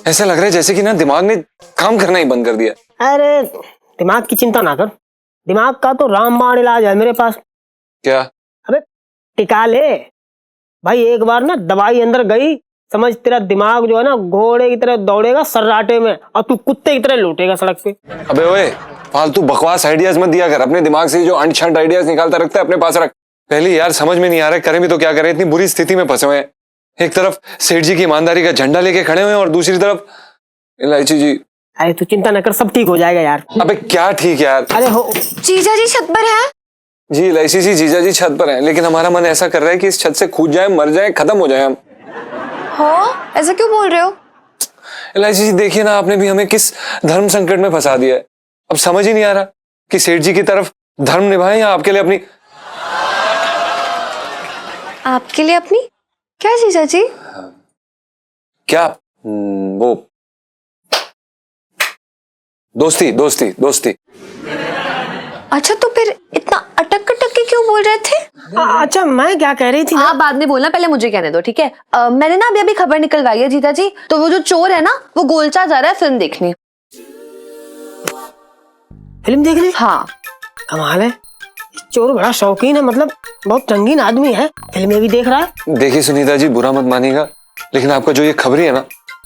ऐसा लग रहा है जैसे कि ना दिमाग ने काम करना ही बंद कर दिया। अरे दिमाग की चिंता ना कर, दिमाग का तो रामबाण इलाज है मेरे पास। क्या? अबे टिका ले भाई, एक बार ना दवाई अंदर गई, समझ तेरा दिमाग जो है ना घोड़े की तरह दौड़ेगा सर्राटे में, और तू कुत्ते की तरह लौटेगा सड़क पे। अबे ओए फालतू बकवास आइडियाज मत दिया कर, अपने दिमाग से जो अनछंट आइडियाज निकालता रखता है अपने पास रख। पहले यार समझ में नहीं आ रहा है करें भी तो क्या करें, इतनी बुरी स्थिति में फंसे हुए हैं। एक तरफ सेठ जी की ईमानदारी का झंडा लेके खड़े हुए हैं और दूसरी तरफ इलायची जी। अरे तू चिंता न कर, सब ठीक हो जाएगा यार। अबे क्या ठीक यार? अरे हो जीजा जी छत पर है। जी इलायची जी जीजा जी छत पर हैं, लेकिन हमारा मन ऐसा कर रहा है कि इस छत से कूद जाए, मर जाए, खत्म हो जाए हम। हाँ ऐसा क्यों बोल रहे हो? इलायची जी देखिए ना, आपने भी हमें किस धर्म संकट में फंसा दिया है। अब समझ ही नहीं आ रहा कि सेठ जी की तरफ धर्म निभाएं या आपके लिए अपनी। आपके लिए अपनी क्या जीजा जी? क्या? वो दोस्ती दोस्ती दोस्ती। अच्छा तो फिर इतना अटक अटक के क्यों बोल रहे थे? अच्छा मैं क्या कह रही थी आप बाद में बोलना, पहले मुझे कहने दो ठीक है। मैंने ना अभी खबर निकलवाई है जीजा जी, तो वो जो चोर है ना वो गोलचा जा रहा है फिल्म देखने। फिल्म देखने? हाँ। कमाल है, चोर बड़ा शौकीन है, मतलब बहुत रंगीन आदमी है, फिल्में भी देख रहा है। देखिए सुनीता जी बुरा मत मानिएगा, लेकिन आपका जो ये खबरी है ना,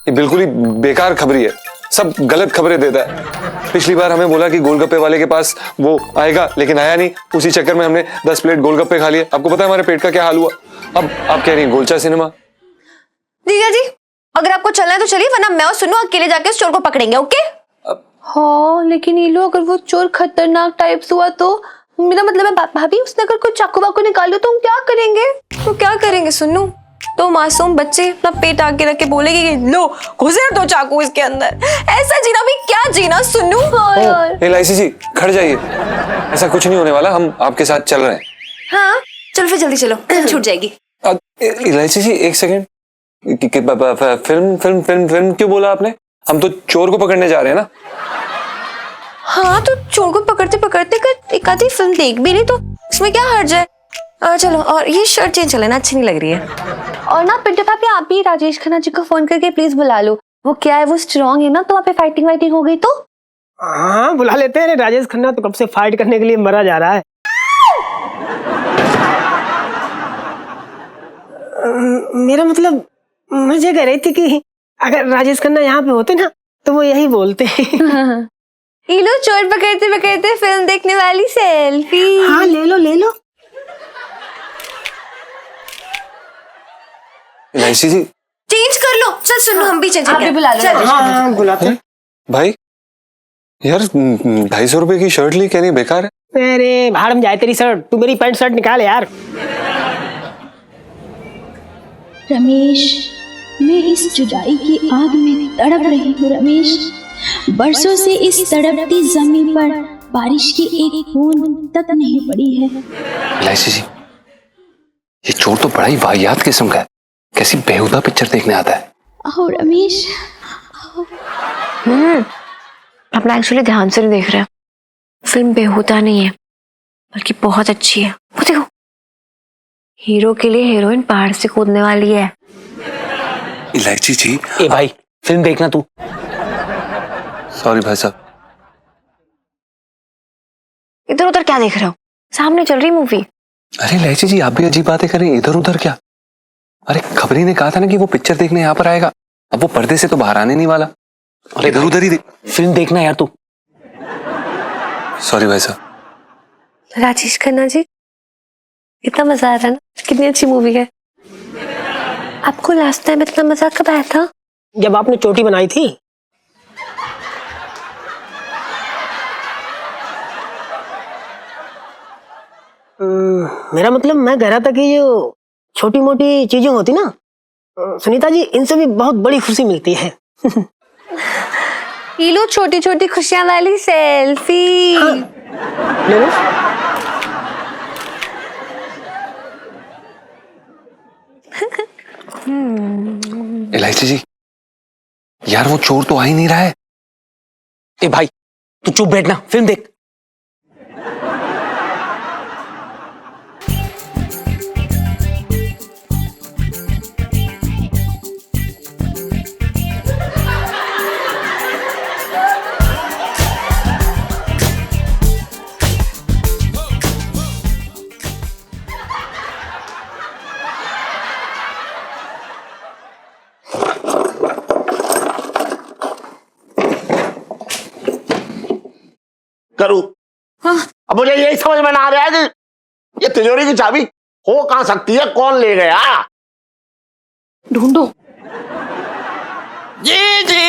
ये बिल्कुल ही बेकार खबरी है, सब गलत खबरें देता है। पिछली बार हमें बोला कि गोलगप्पे वाले के पास वो आएगा, लेकिन आया नहीं, उसी चक्कर में हमने 10 प्लेट गोलगप्पे खा लिए। आपको पता है हमारे पेट का क्या हाल हुआ। अब आप कह रही हैं गोलचा सिनेमा। जीजा जी अगर आपको चलना है तो चलिए, वरना मैं और सुनो अकेले जाके उस चोर को पकड़ेंगे। ओके? हाँ लेकिन ये लो, अगर वो चोर खतरनाक टाइप्स हुआ तो मेरा मतलब है भाभी उसने अगर कोई चाकू वाकू निकालो तो हम क्या करेंगे? तो क्या करेंगे सुन्नू? तो मासूम बच्चे अपना पेट आगे रख के बोलेगी कि लो घुसेड़ दो चाकू इसके अंदर। ऐसा जीना भी क्या जीना सुन्नू। एलआईसी जी खड़ जाइए, ऐसा कुछ नहीं होने वाला, हम आपके साथ चल रहे हैं। हाँ चलो फिर जल्दी चलो, छूट जाएगी। एलआईसी जी एक सेकंड, फिल्म क्यों बोला आपने? हम तो चोर को पकड़ने जा रहे हैं ना। हाँ तो चोर को पकड़ते पकड़ते कर एक आधी फिल्म देख भी ली तो इसमें क्या हर्ज है। चलो, और ये शर्ट चेंज चले ना, अच्छी नहीं लग रही है। और ना पिंटू भाभी आप भी राजेश खन्ना जी को फोन करके प्लीज बुला लो। वो क्या है, वो स्ट्रांग है ना, तो वहाँ पे फाइटिंग वाइटिंग हो गई तो। हाँ बुला लेते हैं। राजेश खन्ना तो कब से फाइट करने के लिए मरा जा रहा है। मेरा मतलब मुझे कह रही थी कि अगर राजेश खन्ना यहाँ पे होते ना तो वो यही बोलते। ये लो चोर पकड़ते पकड़ते फिल्म देखने वाली सेल्फी। हाँ ले लो ले लो। एलआईसी जी चेंज कर लो। चल सुनो, हम भी चेंज कर बुला लो। हाँ बुलाते हैं। भाई यार 250 रुपए की शर्ट ली, कह रही बेकार है। अरे भाड़ में जाए तेरी शर्ट, तू मेरी पैंट शर्ट निकाल यार। रमेश, मैं इस जुदाई की आग में तड़प रही हूँ रमेश। बरसों से इस तड़पती जमीन पर बारिश की एक बूंद तक नहीं पड़ी है। एलआईसी जी ये चोर तो बड़ा ही वाहियात किस्म का है, कैसी बेहुदा पिक्चर देखने आता है। आओ रमेश। अपना एक्चुअली ध्यान से नहीं देख रहे। फिल्म बेहुदा नहीं है बल्कि बहुत अच्छी है। वो देखो, हीरो के लिए हीरोइन पहाड़ से कूदने वाली है। इलायची जी ए भाई फिल्म देखना तू। सॉरी भाई साहब। इधर उधर क्या देख रहे हो, सामने चल रही मूवी। अरे इलायची जी आप भी अजीब बातें कर रही हैं, इधर उधर क्या? अरे खबरी ने कहा था ना कि वो पिक्चर देखने यहाँ पर आएगा, अब वो पर्दे से तो बाहर आने नहीं वाला। अरे इधर उधर ही फिल्म देखना यार तू। सॉरी भाई साहब। राजेश खन्ना जी, इतना मजा आ रहा है ना, कितनी अच्छी मूवी है। आपको लास्ट टाइम इतना मजा कब आया था? जब आपने चोटी बनाई थी। मेरा मतलब मैं कह रहा था कि जो छोटी मोटी चीजें होती ना सुनीता जी, इनसे भी बहुत बड़ी खुशी मिलती है। ये लो छोटी छोटी खुशियां वाली सेल्फी। हाँ, ले लो। इलायची जी यार वो चोर तो आ ही नहीं रहा है। ए भाई तू चुप बैठना, फिल्म देख। करूं? अब मुझे यही समझ में ना आ रहा है कि ये तिजोरी की चाबी हो कहां सकती है, कौन ले गया? ढूंढो। जी जी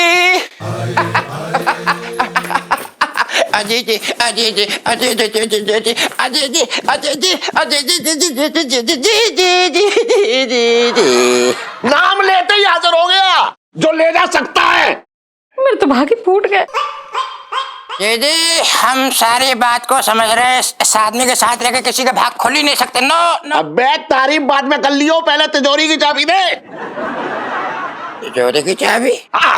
अजय जी अजय जी अजय जी अजय जी अजय जी अजय जी अजय जी अजय जी जी जी जी जी जी जी जी जी जी। नाम लेते ही हाजिर हो गया जो ले जा सकता है। मेरे तो भाग ही फूट गए। जी जी हम सारी बात को समझ रहे हैं, इस आदमी के साथ रहकर किसी का भाग खोल ही नहीं सकते। No no. अबे तारीफ बाद में कर लियो, पहले तिजोरी की चाबी दे। तिजोरी की चाबी? हाँ।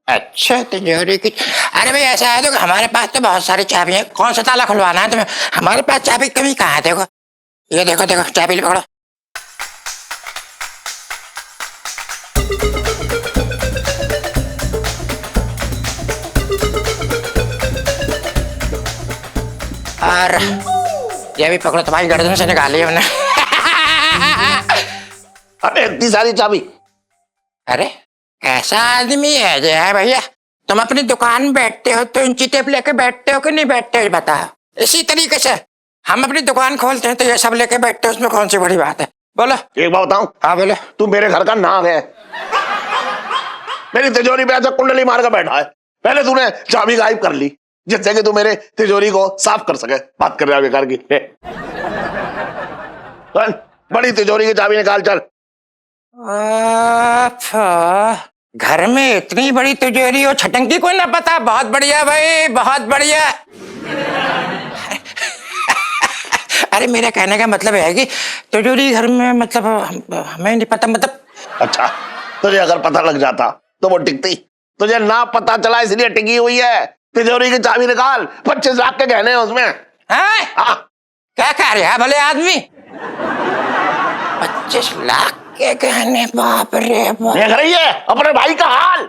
अच्छा तिजोरी की। अरे भाई ऐसा है तो हमारे पास तो बहुत सारी चाबी है, कौन सा ताला खुलवाना है तुम्हें? हमारे पास चाबी की कमी कहाँ है? देखो ये देखो देखो चाबी पकड़ो। और ये भी पकड़ो, तुम्हारी गर्दन से निकाली हमने। अरे इतनी सारी चाबी। अरे कैसा आदमी है जो है भैया, तुम अपनी दुकान में बैठते हो तो इंची टेप लेके बैठते हो कि नहीं बैठते हो बताओ। इसी तरीके से हम अपनी दुकान खोलते हैं तो ये सब लेके बैठते हो, उसमें कौन सी बड़ी बात है? बोलो। एक बात बताऊं? हाँ बोलो। तू मेरे घर का नाग है, मेरी तिजोरी पे ऐसा कुंडली मार कर बैठा है, पहले तूने चाबी गायब कर ली, जिससे कि तू मेरे तिजोरी को साफ कर सके। बात कर रहा है बेकार की। चल, बड़ी तिजोरी की चाबी निकाल चल। घर में इतनी बड़ी तिजोरी हो छटंकी को ना पता। बहुत बढ़िया भाई, बहुत बढ़िया। अरे मेरा कहने का मतलब है कि तिजोरी घर में मतलब हमें नहीं पता मतलब। अच्छा, तुझे अगर पता लग जाता तो वो टिकती, तुझे ना पता चला इसलिए टिकी हुई है। तिजोरी की चाबी निकाल, 25 लाख के गहने हैं उसमें। हाँ? क्या कह रहे हैं भले आदमी? 25 लाख के गहने, बाप रे बाप। देख रही है अपने भाई का हाल?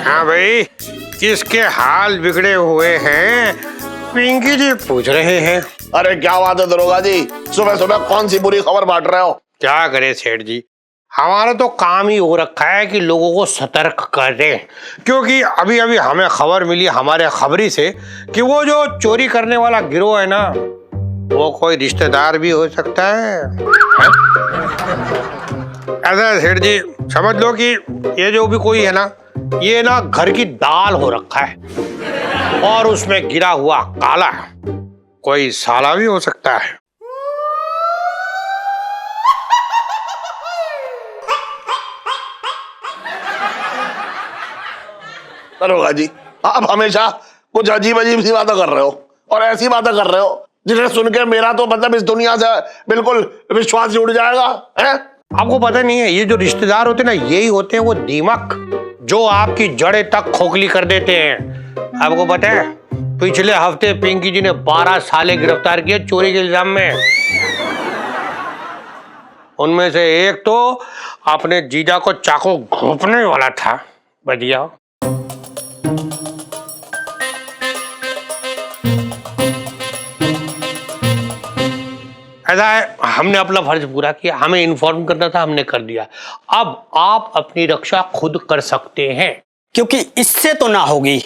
हाँ भाई, किसके हाल बिगड़े हुए हैं पिंकी जी पूछ रहे हैं। अरे क्या बात है दरोगा जी, सुबह सुबह कौन सी बुरी खबर बांट रहे हो? क्या करे सेठ जी, हमारा तो काम ही हो रखा है कि लोगों को सतर्क कर दें, क्योंकि अभी अभी हमें खबर मिली हमारे खबरी से कि वो जो चोरी करने वाला गिरोह है ना, वो कोई रिश्तेदार भी हो सकता है। ऐसा सेठ जी समझ लो कि ये जो भी कोई है ना, ये ना घर की दाल हो रखा है और उसमें गिरा हुआ काला कोई साला भी हो सकता है। दरोगा जी, आप हमेशा कुछ अजीब अजीब सी बातें कर रहे हो और ऐसी बातें कर रहे हो जिन्हें सुन के मेरा तो मतलब इस दुनिया से बिल्कुल विश्वास ही उड़ जाएगा है? आपको पता नहीं है, ये जो रिश्तेदार होते हैं ना, यही होते हैं वो दीमक जो आपकी जड़ें तक खोखली कर देते हैं। आपको पता है, पिछले हफ्ते पिंकी जी ने 12 साले गिरफ्तार किए चोरी के इल्जाम में। उनमें से एक तो अपने जीजा को चाकू घोंपने वाला था। बढ़िया। ऐसा है, हमने अपना फर्ज पूरा किया, हमें इन्फॉर्म करना था, हमने कर दिया। अब आप अपनी रक्षा खुद कर सकते हैं, क्योंकि इससे तो ना होगी।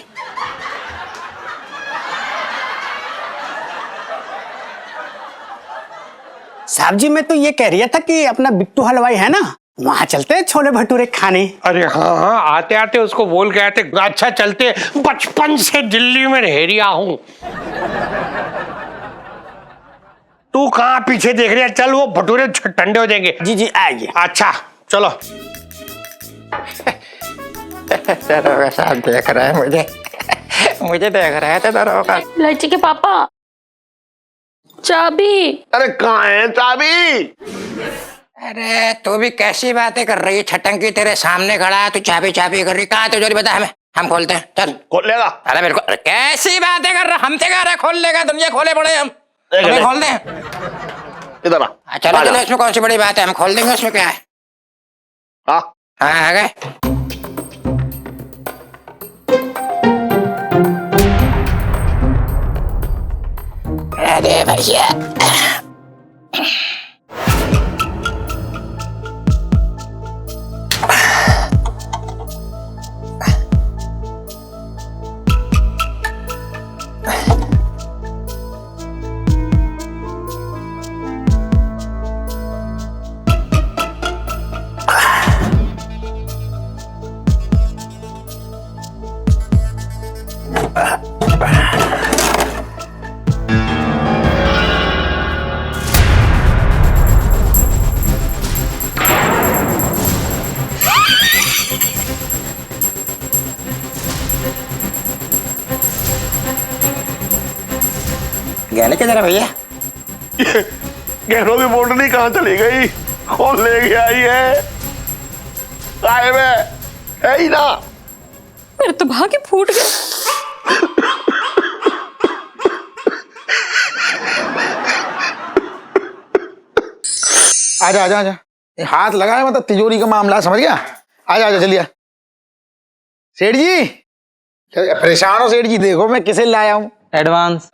साहब जी, मैं तो ये कह रहा था कि अपना बिट्टू हलवाई है ना, वहां चलते हैं छोले भटूरे खाने। अरे हाँ हाँ, आते आते उसको बोल के आते, अच्छा चलते, बचपन से दिल्ली में रह रिया हूं। तू कहाँ पीछे देख रही है? चल, वो भटूरे ठंडे हो जाएंगे। जी जी आइए। अच्छा चलो। दरोगा साहब देख रहा है मुझे, मुझे देख रहा है तो दरोगा। लड़की के पापा, चाबी। अरे कहाँ है चाबी? अरे तू भी कैसी बातें कर रही है? छटंकी तेरे सामने खड़ा है, तू चाबी चाबी कर रही। कहाँ तिजोरी बता हमें, हम खोलते हैं। चल खोल लेगा? अरे मेरे को कैसी बातें कर रहा? हमसे कह रहे खोल लेगा? दुनिया खोले पड़े हम, हमें खोल दे। इधर आ। चलो चलो, इसमें कौन सी बड़ी बात है, हम खोल देंगे। उसमें क्या है? हाँ हाँ आ गए। अरे भैया, गहने किधर है भैया? गहनों की बोटनी कहाँ चली गई? कौन ले गया ये? आए में है ही ना। मेरे तो भाग्य फूट गया। आजा आजा आजा, ये हाथ लगाया मतलब तिजोरी का मामला, समझ गया? आजा आजा चलिए। सेठ जी परेशान हो? सेठ जी देखो मैं किसे लाया हूँ। एडवांस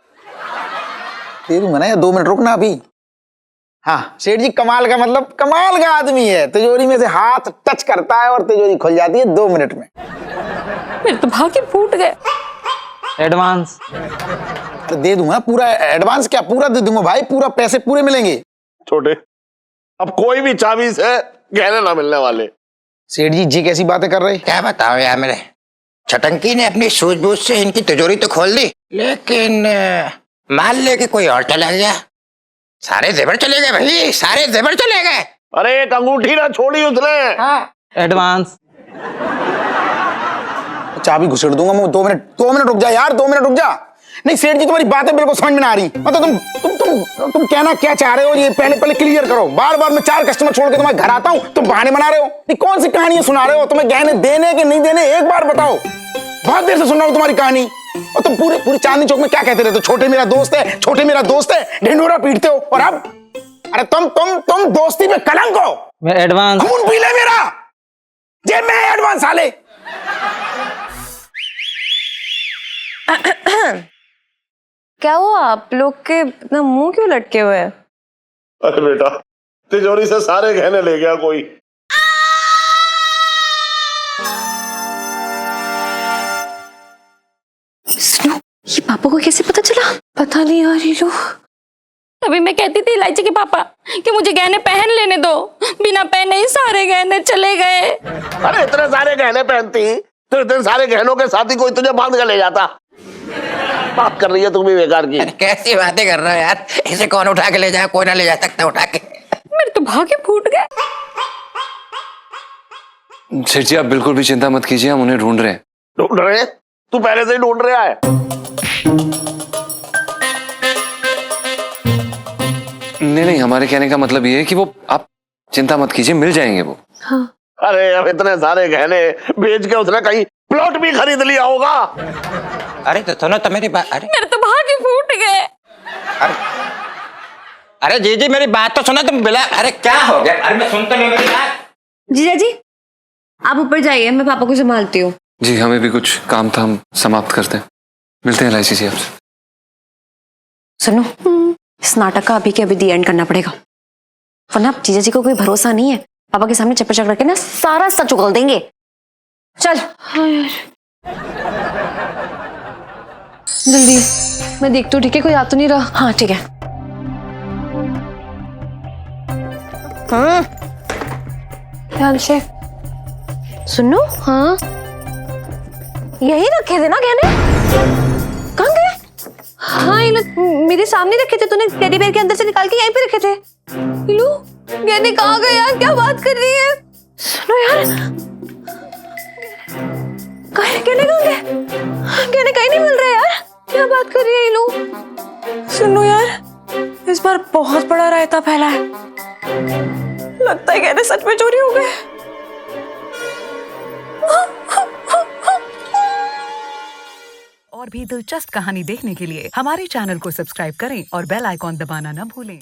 दे दूंगा ना, या 2 मिनट रुकना अभी। हाँ सेठ जी कमाल का, मतलब कमाल का आदमी है। तिजोरी में से हाथ टच करता है और तिजोरी खुल जाती है 2 मिनट में। मेरे तो भाग्य फूट गए। एडवांस तो दे दूंगा पूरा। एडवांस क्या, पूरा दे दूंगा भाई, पूरा पैसे पूरे मिलेंगे। छोटे, अब कोई भी चाबी से गहने ना मिलने वाले। सेठ जी जी कैसी बातें कर रहे? क्या बताओ यार, मेरे छटंकी ने अपनी सूझबूझ से इनकी तिजोरी तो खोल दी, लेकिन मान ले कि कोई और चला गया, सारे जेवर चले गए भाई, सारे जेवर चले गए। अरे एक अंगूठी ना छोड़ी उसने। एडवांस। चाबी घुसेड़ दूंगा मैं। 2 मिनट रुक जा यार, 2 मिनट रुक जा। नहीं सेठ जी तुम्हारी बातें बिल्कुल समझ में ना आ रही। मतलब तुम कहना क्या चाह रहे हो ये पहले क्लियर करो। बार बार मैं 4 कस्टमर छोड़ के तुम्हारे घर आता हूँ, तुम बहाने बना रहे हो। ये कौन सी कहानियां सुना रहे हो? तुम्हें गहने देने कि नहीं देने एक बार बताओ। बहुत देर से सुन रहा हूँ तुम्हारी कहानी। और तुम पूरे चांदनी चौक में क्या कहते रहते हो? छोटे मेरा दोस्त है, छोटे मेरा दोस्त है, ढिंडोरा पीटते हो। और अब अरे तुम दोस्ती पे कलंक हो। मैं एडवांस। खून पी ले मेरा, जे मैं एडवांस साले। क्या हुआ आप लोग के इतना मुंह क्यों लटके हुए हैं? अरे बेटा तिजोरी से सारे गहने ले गया कोई। सुनो, ये पापा को कैसे पता चला? पता नहीं यार ये लोग। तभी मैं कहती थी इलायची के पापा कि मुझे गहने पहन लेने दो, बिना पहने ही सारे गहने चले गए। अरे इतने सारे गहने पहनती तो इतने सारे गहनों के साथ ही कोई तुझे बांध कर ले जाता। बात कर रही है तुम भी बेकार की। कैसी बातें कर रहे हो यार, इसे कौन उठा के ले जाए? कोई ना ले जा सकता उठा के। मेरे तो भागे फूट गए। सेठ जी आप बिल्कुल भी चिंता मत कीजिए, हम उन्हें ढूंढ रहे हैं। ढूंढ रहे हैं? तू पहले से ही ढूंढ रहा है। नहीं हमारे कहने का मतलब ये है कि वो, आप चिंता मत कीजिए, मिल जाएंगे वो। हाँ। अरे अब इतने सारे गहने बेच के उसने कहीं प्लॉट भी खरीद लिया होगा। अरे तो सुनो तो मेरी बात। अरे मेरे तो भागे फूट गए। अरे जी मेरी बात तो सुनो तुम। बिला अरे क्या हो गया? अरे मैं सुनता नहीं मेरी बात। जीजा जी आप ऊपर जाइए, मैं पापा को संभालती हूँ। जी हमें भी कुछ काम था, हम समाप्त करते हैं। मिलते हैं एलआईसी से आपसे। सुनो, इस नाटक का अभी के अभी दी एंड करना पड़ेगा, वरना जीजा जी को कोई भरोसा नहीं है। पापा के सामने चप्पे चढ़ के ना सारा सच उगल देंगे। चल। हाँ यार जल्दी, मैं देखती हूँ ठीक है, कोई आ तो नहीं रहा। हाँ ठीक है। ध्यान से सुनो। हाँ यही रखे थे ना गहने? कहाँ गए? हाँ ये लोग मेरे सामने रखे थे, तूने टेडी बेयर के अंदर से निकाल के यहीं पे रखे थे। लो गहने कहाँ गए यार? क्या बात कर रही है? सुनो यार, गहने कहाँ गए? गहने कहीं नहीं मिल रहे यार। क्या बात कर रही है ये लोग? सुनो यार, इस बार बहुत बड़ा रायता फैला है, लगता है गहने सच में चोरी हो गए। और भी दिलचस्प कहानी देखने के लिए हमारे चैनल को सब्सक्राइब करें और बेल आइकॉन दबाना न भूलें।